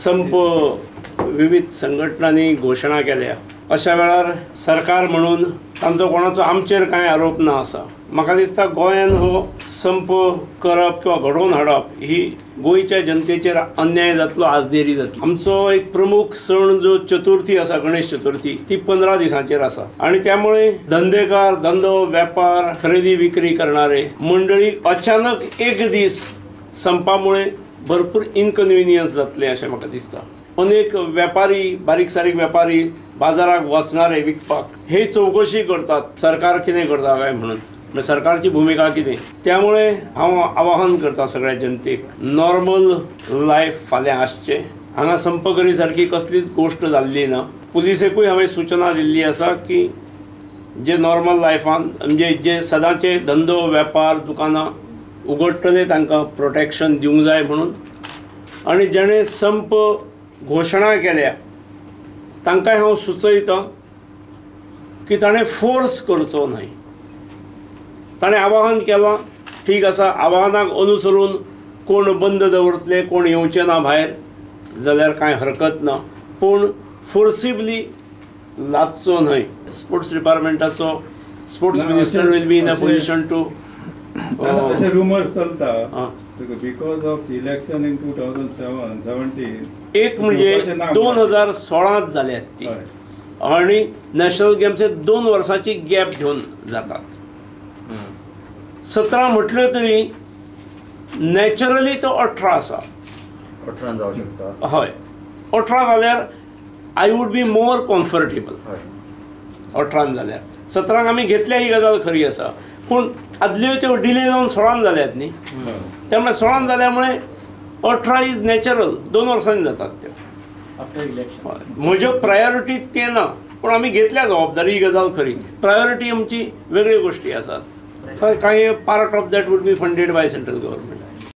संप विविध संघटनांनी घोषणा केल्या। अशा वेळार सरकार म्हणून तांचो कोणाचो आमचेर कांय आरोप ना आसा। म्हाका दिसता गोंयान हो संप करप किंवा घडोवन हाडप ही गोंयच्या जनतेचेर अन्याय जातलो, आजनेरी जातली। आमचो एक प्रमुख सण जो चतुर्थी आसा, गणेश चतुर्थी, ती 15 दिसांचेर आसा आणि त्यामुळे धंदेकार, धंदो, वेपार, खरेदी विक्री करणारे मंडळी अचानक एक दीस संपामुळे भरपूर इनकन्विनियन्स जातले अशें म्हाका दिसता। अनेक वेपारी, बारीक सारीक वेपारी बाजाराक वचणारे विकपाक हे चौकशी करतात सरकार कितें करता काय म्हणून, सरकारची भूमिका कितें। त्यामुळे हांव आवाहन करता सगळ्या जनतेक, नॉर्मल लायफ फाल्यां आसचें। हांगा संप करी सारकी कसलीच गोश्ट जाल्ली ना। पुलिसेकूय हांवें सूचना दिल्ली आसा की जे नॉर्मल लायफान म्हणजे जे सदांचे धंदो, वेपार, दुकानां उगडटले तांकां प्रोटेक्शन दिवंक जाय म्हणून, आनी जेणे संप घोशणा केल्या तांकांय हांव सुचयतां की ताणें फोर्स करचो न्हय। ताणें आवाहन केलां, ठीक आसा, आवाहनाक अनुसरून कोण बंद दवरतले, कोण येवचे ना भायर जाल्यार कांय हरकत ना, पूण फोर्सिबली लादचो न्हय। स्पोर्ट्स डिपार्टमेंटाचो sports minister will be in a position to अशे रुमर्स चलता बिकॉज ऑफ इलेक्शन इन 2017 एक म्हणजे 2016 जाल्यात ती, आणि नॅशनल गेम्से 2 वर्सांची गॅप घेवन जातात। 17 म्हटल्यो तरी नॅचरली तो 18 आसा। 18 जावं शकता। हय, 18 जाल्यार I would be more comfortable. 18 जाल्यार 17 आमी घेतल्या ही गजाल खरी आसा, पूण आदल्यो त्यो डिले जावन 16 जाल्यात न्ही, त्यामुळे 16 जाल्यामुळे 18 इज नॅचरल, 2 वर्सांनी जातात त्यो आफ्टर इलेक्शन। म्हज्यो प्रायोरिटी ते ना, पूण आमी घेतल्या जबाबदारी, ही गजाल खरी। प्रायोरिटी आमची वेगळ्यो गोश्टी आसात, कांय part of that would be funded by central government.